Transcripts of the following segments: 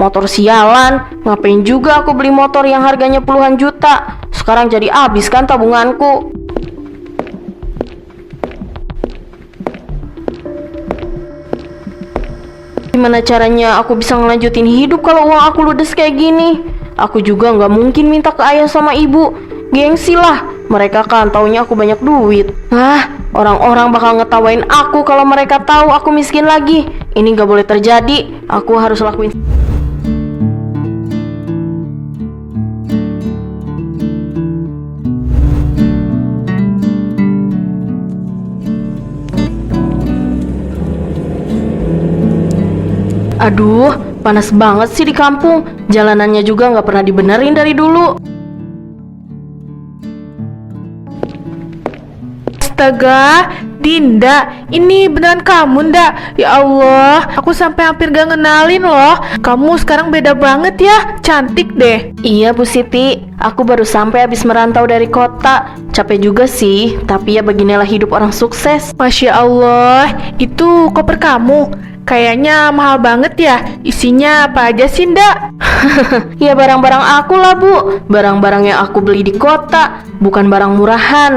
Motor sialan, ngapain juga aku beli motor yang harganya puluhan juta. Sekarang jadi habis kan tabunganku. Gimana caranya aku bisa ngelanjutin hidup kalau uang aku ludes kayak gini? Aku juga nggak mungkin minta ke ayah sama ibu. Gengsi lah, mereka kan taunya aku banyak duit. Orang-orang bakal ngetawain aku kalau mereka tahu aku miskin lagi. Ini nggak boleh terjadi. Aku harus lakuin. Aduh, panas banget sih di kampung. Jalanannya juga nggak pernah dibenerin dari dulu. Astaga, Dinda, ini beneran kamu ndak? Ya Allah, aku sampai hampir gak ngenalin loh. Kamu sekarang beda banget ya, cantik deh. Iya Bu Siti, aku baru sampai habis merantau dari kota. Capek juga sih, tapi ya beginilah hidup orang sukses. Masya Allah, itu koper kamu. Kayaknya mahal banget ya. Isinya apa aja sih ndak? Ya barang-barang aku lah Bu. Barang-barang yang aku beli di kota, bukan barang murahan.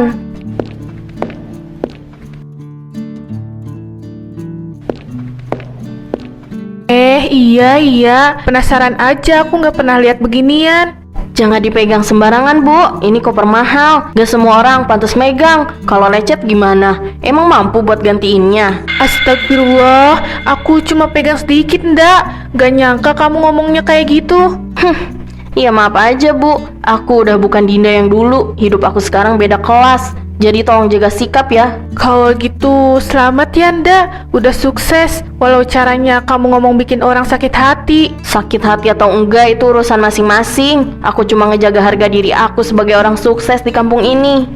Iya, penasaran aja, aku nggak pernah lihat beginian. Jangan dipegang sembarangan Bu, ini koper mahal. Gak semua orang pantas megang. Kalau lecet gimana? Emang mampu buat gantiinnya? Astagfirullah, aku cuma pegang sedikit ndak. Gak nyangka kamu ngomongnya kayak gitu. Ya maaf aja Bu, aku udah bukan Dinda yang dulu. Hidup aku sekarang beda kelas. Jadi tolong jaga sikap ya. Kalau gitu selamat ya ndak, udah sukses. Walau caranya kamu ngomong bikin orang sakit hati. Sakit hati atau enggak itu urusan masing-masing. Aku cuma ngejaga harga diri aku sebagai orang sukses di kampung ini.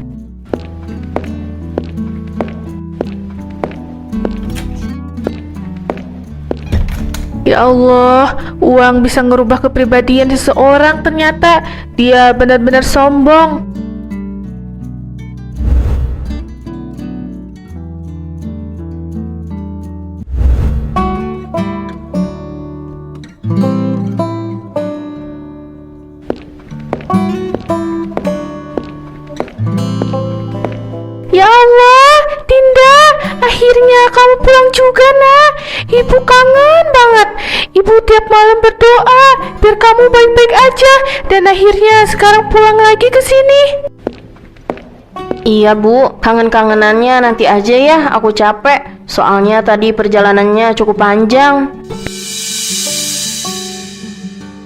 Ya Allah, uang bisa ngerubah kepribadian seseorang. Ternyata dia benar-benar sombong. Ya Allah, Dinda, akhirnya kamu pulang juga nak. Ibu kangen banget. Ibu tiap malam berdoa biar kamu baik-baik aja, dan akhirnya sekarang pulang lagi ke sini. Iya Bu, kangen-kangenannya nanti aja ya, aku capek. Soalnya tadi perjalanannya cukup panjang.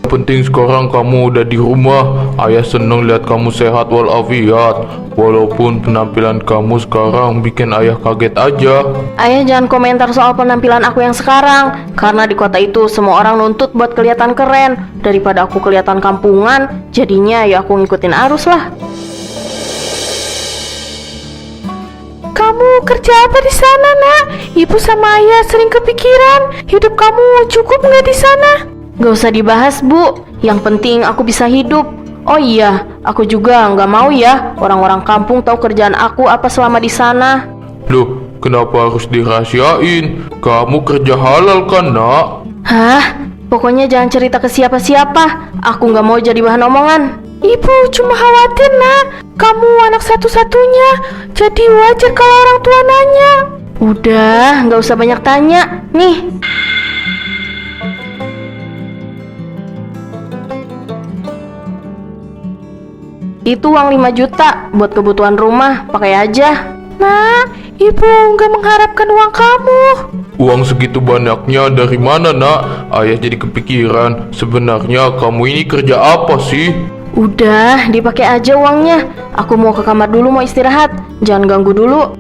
Penting sekarang kamu udah di rumah. Ayah seneng lihat kamu sehat walafiat. Walaupun penampilan kamu sekarang bikin ayah kaget aja. Ayah jangan komentar soal penampilan aku yang sekarang. Karena di kota itu semua orang nuntut buat kelihatan keren. Daripada aku kelihatan kampungan, jadinya ya aku ngikutin arus lah. Kamu kerja apa di sana nak? Ibu sama ayah sering kepikiran. Hidup kamu cukup nggak di sana? Gak usah dibahas Bu, yang penting aku bisa hidup. Oh iya, aku juga nggak mau ya orang-orang kampung tahu kerjaan aku apa selama di sana. Loh, kenapa harus dirahasiain? Kamu kerja halal kan nak? Hah? Pokoknya jangan cerita ke siapa-siapa. Aku nggak mau jadi bahan omongan. Ibu cuma khawatir nak, kamu anak satu-satunya, jadi wajar kalau orang tua nanya. Udah, nggak usah banyak tanya. Nih. Itu uang 5 juta buat kebutuhan rumah, pakai aja. Nah, ibu nggak mengharapkan uang kamu. Uang segitu banyaknya dari mana nak? Ayah jadi kepikiran. Sebenarnya kamu ini kerja apa sih? Udah, dipakai aja uangnya. Aku mau ke kamar dulu, mau istirahat. Jangan ganggu dulu.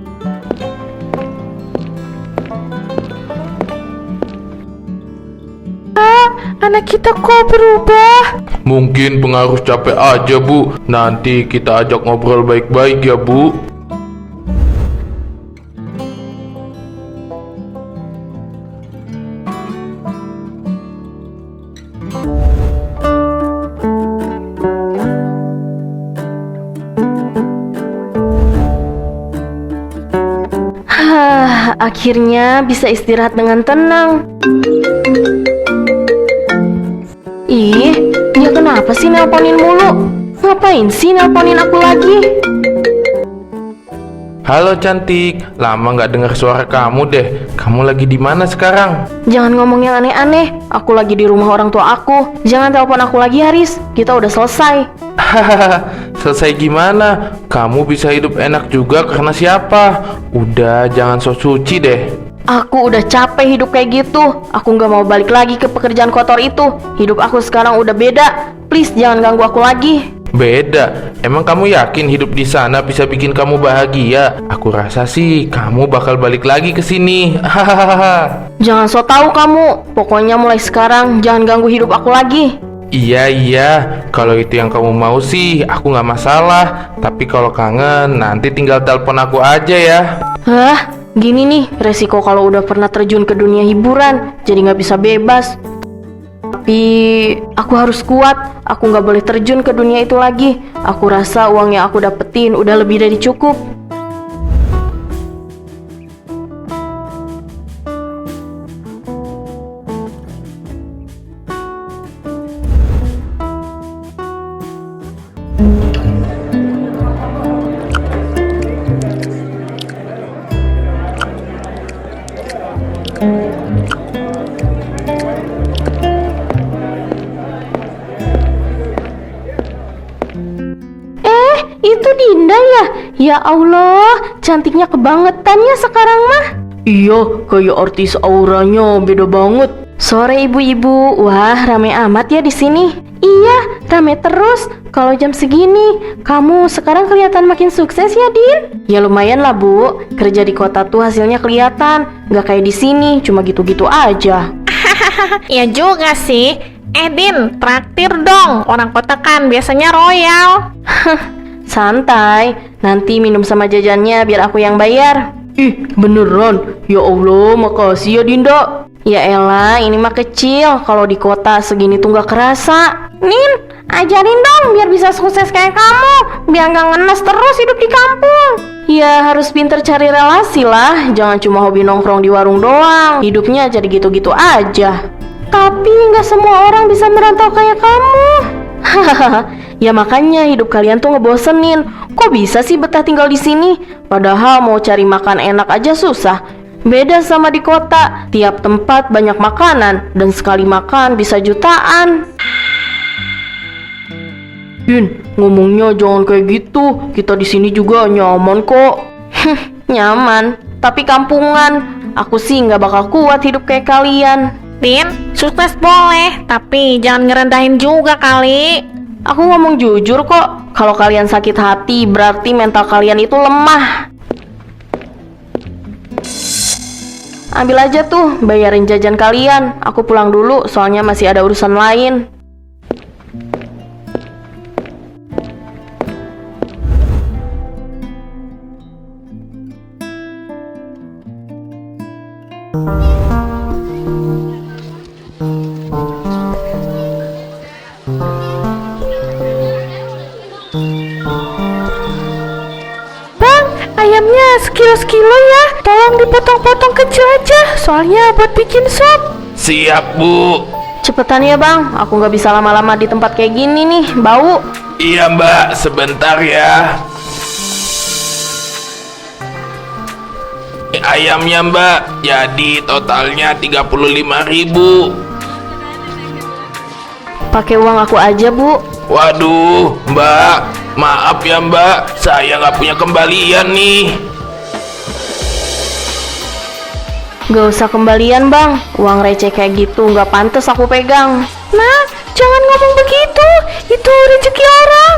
Anak kita kok berubah? Mungkin pengaruh capek aja Bu. Nanti kita ajak ngobrol baik-baik ya Bu. Akhirnya bisa istirahat dengan tenang. Ih, dia kenapa sih nelponin mulu? Ngapain sih nelponin aku lagi? Halo cantik, lama nggak dengar suara kamu deh. Kamu lagi di mana sekarang? Jangan ngomong yang aneh-aneh. Aku lagi di rumah orang tua aku. Jangan telepon aku lagi, Haris. Kita udah selesai. Hahaha, selesai gimana? Kamu bisa hidup enak juga karena siapa? Udah, jangan sok suci deh. Aku udah capek hidup kayak gitu. Aku nggak mau balik lagi ke pekerjaan kotor itu. Hidup aku sekarang udah beda. Please jangan ganggu aku lagi. Beda, emang kamu yakin hidup di sana bisa bikin kamu bahagia? Aku rasa sih kamu bakal balik lagi ke sini. Hahaha. Jangan so tahu kamu. Pokoknya mulai sekarang jangan ganggu hidup aku lagi. Iya, kalau itu yang kamu mau sih, aku nggak masalah. Tapi kalau kangen, nanti tinggal telepon aku aja ya. Hah? Gini nih, resiko kalau udah pernah terjun ke dunia hiburan, jadi nggak bisa bebas. Tapi aku harus kuat. Aku nggak boleh terjun ke dunia itu lagi. Aku rasa uang yang aku dapetin udah lebih dari cukup. Itu Dinda ya? Ya Allah, cantiknya kebangetan ya sekarang mah. Iya, kayak artis auranya beda banget. Sore ibu-ibu, wah rame amat ya di sini. Iya, rame terus. Kalau jam segini, kamu sekarang kelihatan makin sukses ya, Din? Ya lumayan lah, Bu. Kerja di kota tuh hasilnya kelihatan. Nggak kayak di sini, cuma gitu-gitu aja. Ya juga sih. Din, traktir dong. Orang kota kan biasanya royal. Santai, nanti minum sama jajannya biar aku yang bayar. Ih, beneran? Ya Allah, makasih ya Dinda. Ya elah, ini mah kecil. Kalau di kota segini tuh gak kerasa. Nin, ajarin dong biar bisa sukses kayak kamu. Biar gak ngenes terus hidup di kampung. Ya harus pinter cari relasi lah. Jangan cuma hobi nongkrong di warung doang. Hidupnya jadi gitu-gitu aja. Tapi gak semua orang bisa merantau kayak kamu. Hahaha. Ya makanya hidup kalian tuh ngebosenin. Kok bisa sih betah tinggal di sini? Padahal mau cari makan enak aja susah. Beda sama di kota, tiap tempat banyak makanan dan sekali makan bisa jutaan. Din, ngomongnya jangan kayak gitu. Kita di sini juga nyaman kok. Nyaman, tapi kampungan. Aku sih nggak bakal kuat hidup kayak kalian. Din, sukses boleh, tapi jangan ngerendahin juga kali. Aku ngomong jujur kok. Kalau kalian sakit hati, berarti mental kalian itu lemah. Ambil aja tuh, bayarin jajan kalian. Aku pulang dulu, soalnya masih ada urusan lain. Ayamnya sekilo-sekilo ya. Tolong dipotong-potong kecil aja. Soalnya buat bikin sop. Siap, Bu. Cepetan ya bang, aku nggak bisa lama-lama di tempat kayak gini nih, bau. Iya, Mbak, sebentar ya. Ayamnya, Mbak, jadi totalnya 35.000. Pakai uang aku aja, Bu. Waduh, Mbak, maaf ya Mbak, saya nggak punya kembalian nih. Gak usah kembalian bang, uang receh kayak gitu nggak pantas aku pegang. Nah, jangan ngomong begitu. Itu rezeki orang.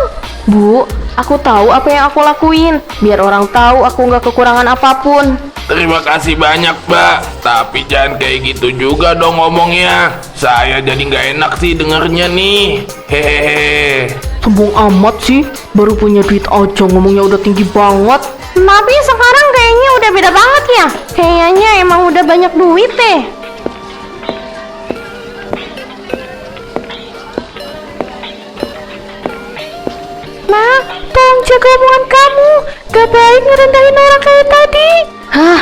Bu, aku tahu apa yang aku lakuin, biar orang tahu aku nggak kekurangan apapun. Terima kasih banyak Mbak, tapi jangan kayak gitu juga dong ngomongnya. Saya jadi nggak enak sih dengernya nih. Hehehe. Sombong amat sih, baru punya duit aja ngomongnya udah tinggi banget. Tapi sekarang kayaknya udah beda banget ya. Kayaknya emang udah banyak duit deh. Nah, tolong jaga omongan kamu. Gak baik ngerendahin orang kayak tadi. Hah,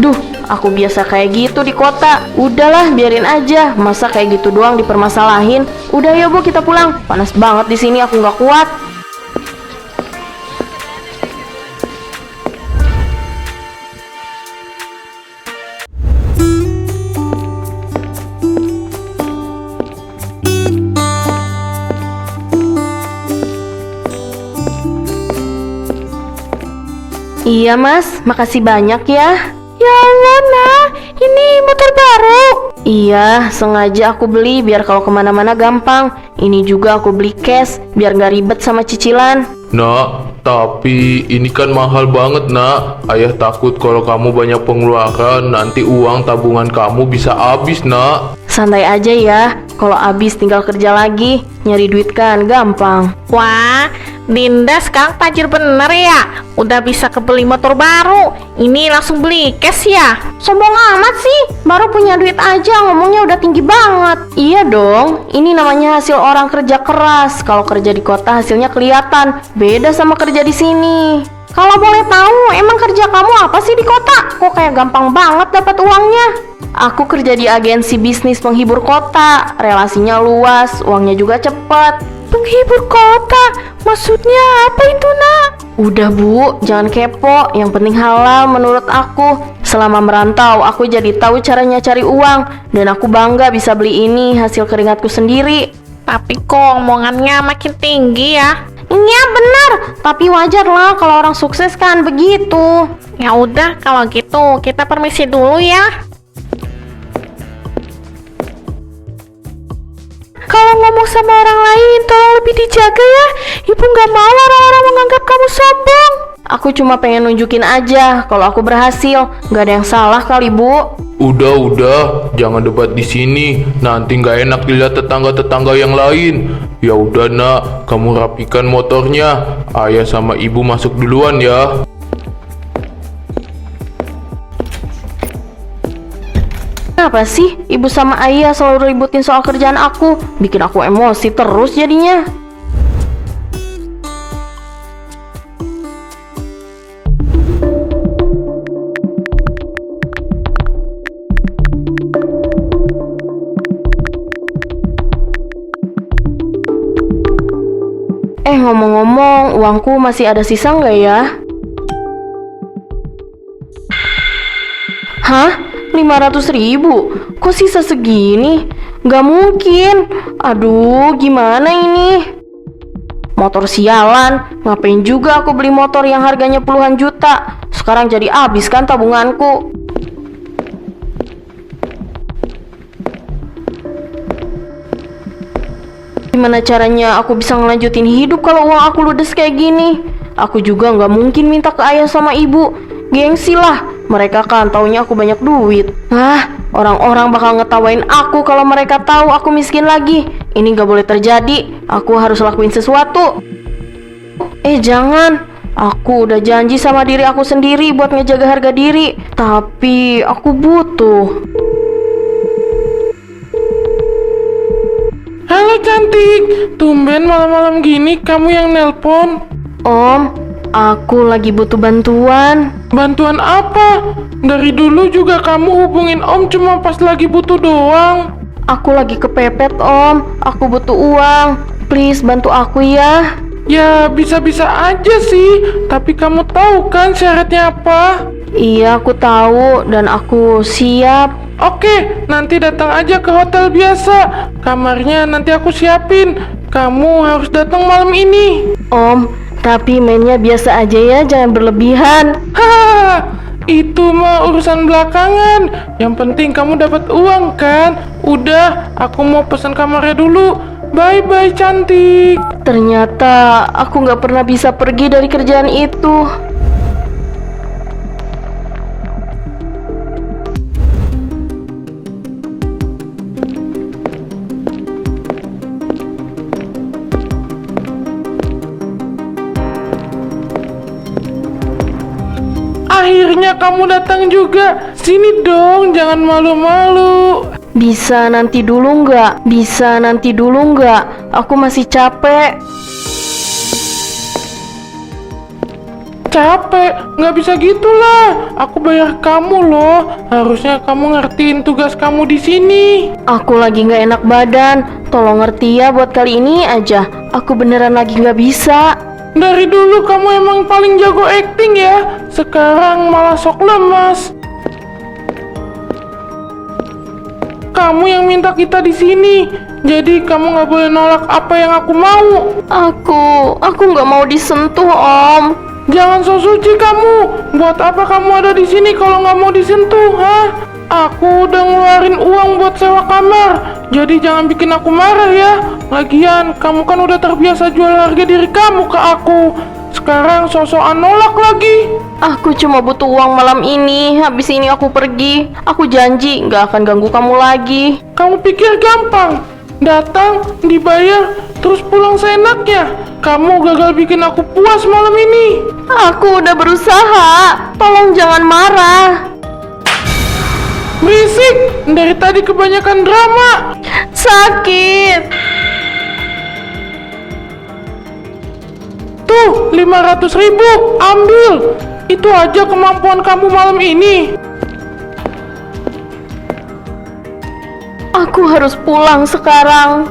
duh, Aku biasa kayak gitu di kota. Udahlah, biarin aja. Masa kayak gitu doang dipermasalahin. Udah ya Bu, kita pulang. Panas banget di sini, aku nggak kuat. Iya Mas, makasih banyak ya. Ya Allah, Nak, ini motor baru. Iya, sengaja aku beli biar kalau kemana-mana gampang. Ini juga aku beli cash biar gak ribet sama cicilan. Nak, tapi ini kan mahal banget, Nak. Ayah takut kalau kamu banyak pengeluaran, nanti uang tabungan kamu bisa habis, Nak. Santai aja ya, kalau abis tinggal kerja lagi. Nyari duit kan gampang. Wah, Dinda sekarang tajir bener ya. Udah bisa kebeli motor baru. Ini langsung beli cash ya. Sombong amat sih, baru punya duit aja ngomongnya udah tinggi banget. Iya dong, ini namanya hasil orang kerja keras. Kalau kerja di kota hasilnya kelihatan, beda sama kerja di sini. Kalau boleh tahu, emang kerja kamu apa sih di kota? Kok kayak gampang banget dapat uangnya? Aku kerja di agensi bisnis penghibur kota. Relasinya luas, uangnya juga cepet. Penghibur kota, maksudnya apa itu, Nak? Udah Bu, jangan kepo. Yang penting halal menurut aku. Selama merantau, aku jadi tahu caranya cari uang. Dan aku bangga bisa beli ini hasil keringatku sendiri. Tapi kok omongannya makin tinggi ya? Iya benar, tapi wajar lah kalau orang sukses kan begitu. Ya udah, kalau gitu kita permisi dulu ya. Kalau ngomong sama orang lain, tolong lebih dijaga ya. Ibu nggak mau orang-orang menganggap kamu sombong. Aku cuma pengen nunjukin aja kalau aku berhasil. Nggak ada yang salah kali Bu. Udah, jangan debat di sini. Nanti nggak enak dilihat tetangga-tetangga yang lain. Ya udah, Nak, kamu rapikan motornya. Ayah sama ibu masuk duluan ya. Kenapa sih ibu sama ayah selalu ributin soal kerjaan aku? Bikin aku emosi terus jadinya. Ngomong-ngomong, uangku masih ada sisa nggak ya? Hah? 500.000? Kok sisa segini? Nggak mungkin. Aduh, gimana ini? Motor sialan. Ngapain juga aku beli motor yang harganya puluhan juta? Sekarang jadi habis kan tabunganku. Gimana caranya aku bisa ngelanjutin hidup kalau uang aku ludes kayak gini? Aku juga nggak mungkin minta ke ayah sama ibu. Gengsi lah, mereka kan taunya aku banyak duit. Orang-orang bakal ngetawain aku kalau mereka tahu aku miskin lagi. Ini nggak boleh terjadi, aku harus lakuin sesuatu. Jangan. Aku udah janji sama diri aku sendiri buat ngejaga harga diri. Tapi aku butuh. Halo cantik, tumben malam-malam gini kamu yang nelpon. Om, aku lagi butuh bantuan. Bantuan apa? Dari dulu juga kamu hubungin om cuma pas lagi butuh doang. Aku lagi kepepet om, aku butuh uang. Please bantu aku ya. Ya bisa-bisa aja sih, tapi kamu tahu kan syaratnya apa? Iya aku tahu dan aku siap. Oke, nanti datang aja ke hotel biasa. Kamarnya nanti aku siapin. Kamu harus datang malam ini. Om, tapi mainnya biasa aja ya, jangan berlebihan. Hahaha, itu mah urusan belakangan. Yang penting kamu dapat uang kan? Udah, aku mau pesan kamarnya dulu. Bye-bye cantik. Ternyata aku nggak pernah bisa pergi dari kerjaan itu. Akhirnya kamu datang juga. Sini dong, jangan malu-malu. Bisa nanti dulu nggak? Bisa nanti dulu nggak? Aku masih capek. capek. Nggak bisa gitulah. Aku bayar kamu loh. Harusnya kamu ngertiin tugas kamu di sini. Aku lagi nggak enak badan. Tolong ngerti ya buat kali ini aja. Aku beneran lagi nggak bisa. Dari dulu kamu emang paling jago acting ya. Sekarang malah sok lemas. Kamu yang minta kita di sini. Jadi kamu nggak boleh nolak apa yang aku mau. Aku nggak mau disentuh, Om. Jangan so suci kamu. Buat apa kamu ada di sini kalau nggak mau disentuh, hah? Aku udah ngeluarin uang buat sewa kamar. Jadi jangan bikin aku marah ya. Lagian, kamu kan udah terbiasa jual harga diri kamu ke aku. Sekarang sosokan nolak lagi. Aku cuma butuh uang malam ini. Habis ini aku pergi. Aku janji nggak akan ganggu kamu lagi. Kamu pikir gampang? Datang, dibayar, terus pulang seenaknya. Kamu gagal bikin aku puas malam ini. Aku udah berusaha. Tolong jangan marah. Berisik, dari tadi kebanyakan drama. Sakit. Tuh, 500.000, ambil. Itu aja kemampuan kamu malam ini. Aku harus pulang sekarang.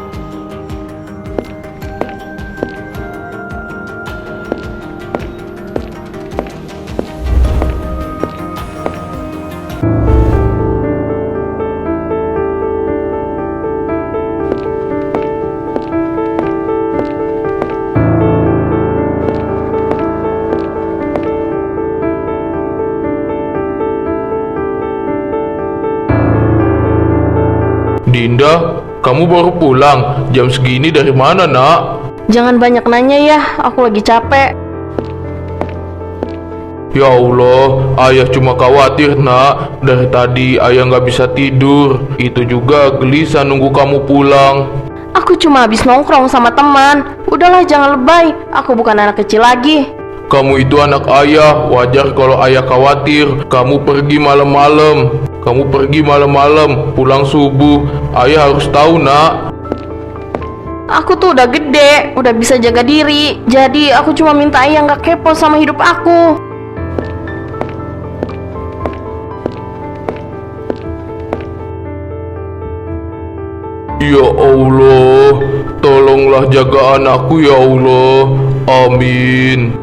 Dinda, kamu baru pulang. Jam segini dari mana, Nak? Jangan banyak nanya ya. Aku lagi capek. Ya Allah, ayah cuma khawatir, Nak. Dari tadi ayah nggak bisa tidur. Itu juga gelisah nunggu kamu pulang. Aku cuma habis nongkrong sama teman. Udahlah, jangan lebay. Aku bukan anak kecil lagi. Kamu itu anak ayah, wajar kalau ayah khawatir. Kamu pergi malam-malam. Pulang subuh. Ayah harus tahu, Nak. Aku tuh udah gede, udah bisa jaga diri. Jadi aku cuma minta ayah nggak kepo sama hidup aku. Ya Allah, tolonglah jaga anakku ya Allah. Amin.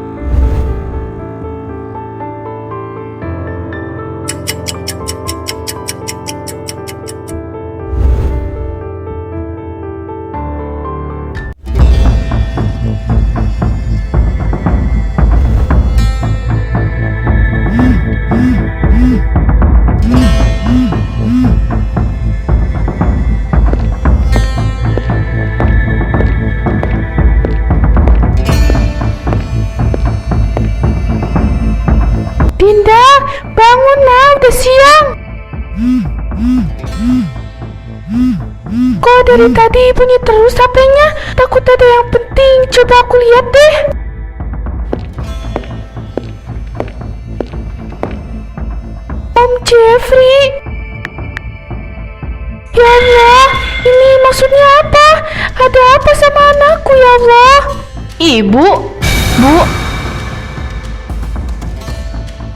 Dinda, bangun nak, udah siang. Kok dari tadi bunyi terus HP-nya? Takut ada yang penting, coba aku lihat deh. Om Jeffrey. Ya Allah, ini maksudnya apa? Ada apa sama anakku ya Allah? Ibu, Bu,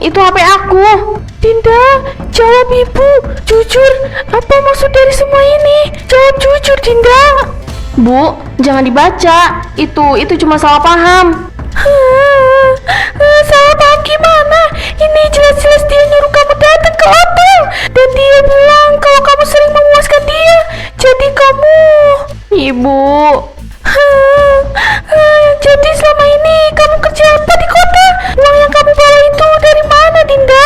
itu HP aku. Dinda, jawab ibu, jujur, apa maksud dari semua ini? Jawab jujur, Dinda. Bu, jangan dibaca. Itu cuma salah paham. Salah paham gimana? Ini jelas-jelas dia nyuruh kamu datang ke hotel. Dan dia bilang kalau kamu sering memuaskan dia. Jadi kamu... Ibu, Jadi selama ini kamu kerja apa di kota? Uang yang kamu bawa itu dari mana, Dinda?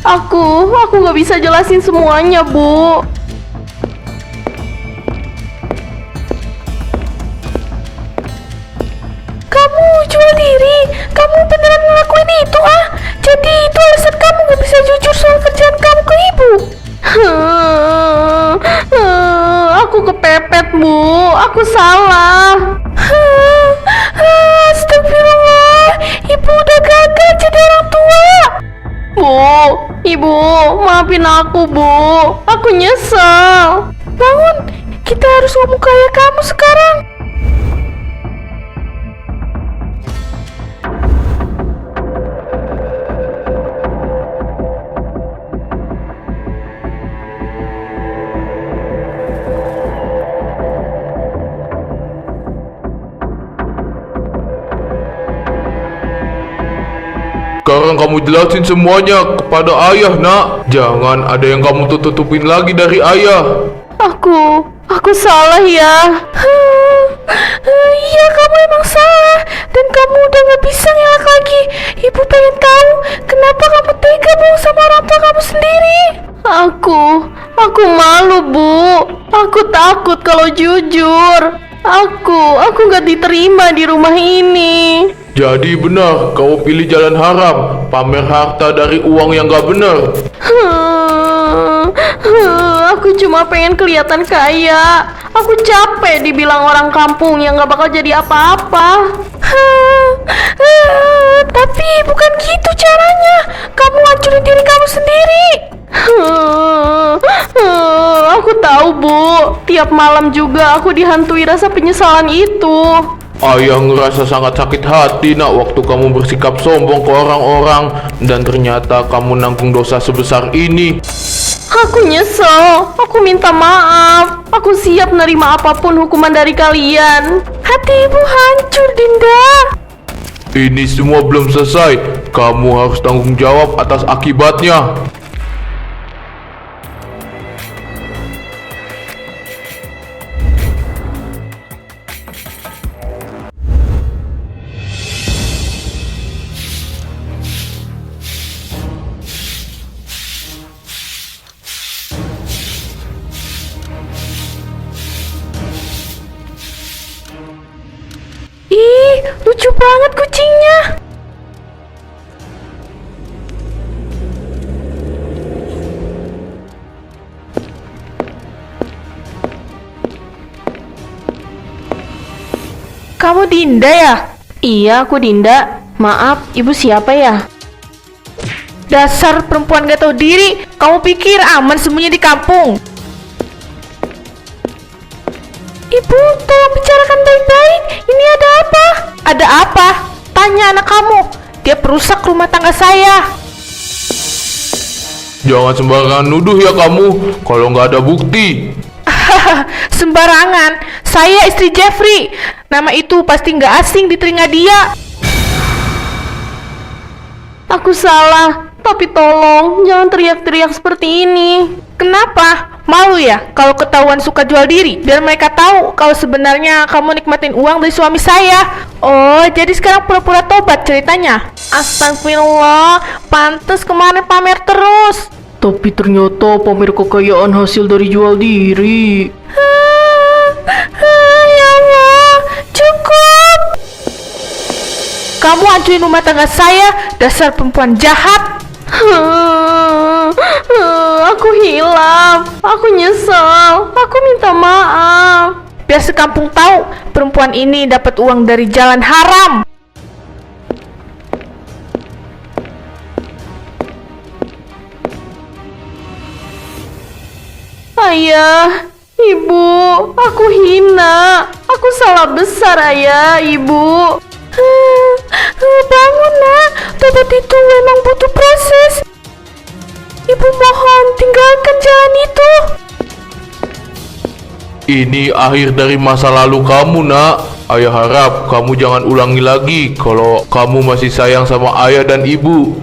aku nggak bisa jelasin semuanya, Bu. Kamu jual diri? Kamu beneran ngelakuin itu, ah? Jadi itu alasan kamu gak bisa jujur soal kerjaan kamu ke ibu? Aku kepepet, Bu. Aku salah. Astagfirullah, ibu udah gagal jadi orang tua. Bu, Ibu, maafin aku, Bu. Aku nyesel. Bangun, kita harus ngomong ke ayah kamu sekarang. Sekarang kamu jelasin semuanya kepada ayah, nak. Jangan ada yang kamu tutupin lagi dari ayah. Aku salah ya. Iya, kamu emang salah. Dan kamu udah gak bisa ngelak lagi. Ibu pengen tahu kenapa kamu tega bohong sama orang tua kamu sendiri. Aku malu, Bu. Aku takut kalau jujur. Aku gak diterima di rumah ini. Jadi benar, kamu pilih jalan haram, pamer harta dari uang yang gak benar. Aku cuma pengen kelihatan kaya. Aku capek dibilang orang kampung yang gak bakal jadi apa-apa. Tapi bukan gitu caranya. Kamu hancurin diri kamu sendiri. Aku tahu, Bu. Tiap malam juga aku dihantui rasa penyesalan itu. Ayah ngerasa sangat sakit hati, nak, waktu kamu bersikap sombong ke orang-orang dan ternyata kamu nanggung dosa sebesar ini. Aku nyesel. Aku minta maaf. Aku siap nerima apapun hukuman dari kalian. Hati ibu hancur, Dinda. Ini semua belum selesai. Kamu harus tanggung jawab atas akibatnya. Ih, lucu banget kucingnya. Kamu Dinda ya? Iya, aku Dinda. Maaf, ibu siapa ya? Dasar perempuan gak tahu diri. Kamu pikir aman sembunyi di kampung? Ibu, tolong bicarakan baik-baik. Ini ada apa? Ada apa? Tanya anak kamu. Dia perusak rumah tangga saya. Jangan sembarangan nuduh ya kamu, kalau nggak ada bukti. Sembarangan. Saya istri Jeffrey. Nama itu pasti nggak asing di telinga dia. Aku salah. Tapi tolong, jangan teriak-teriak seperti ini. Kenapa? Malu ya kalau ketahuan suka jual diri? Biar mereka tahu kalau sebenarnya kamu nikmatin uang dari suami saya. Oh, jadi sekarang pura-pura tobat ceritanya. Astagfirullah, pantes kemarin pamer terus. Tapi ternyata pamer kekayaan hasil dari jual diri. Ya Allah, cukup. Kamu hancurin rumah tangga saya, dasar perempuan jahat. Aku hilaf. Aku nyesel. Aku minta maaf. Biar sekampung tahu perempuan ini dapat uang dari jalan haram. Ayah, ibu, aku hina. Aku salah besar, ayah, ibu. Bangun nak, tobat itu memang butuh proses. Ibu mohon tinggalkan jalan itu. Ini akhir dari masa lalu kamu, nak. Ayah harap kamu jangan ulangi lagi kalau kamu masih sayang sama ayah dan ibu.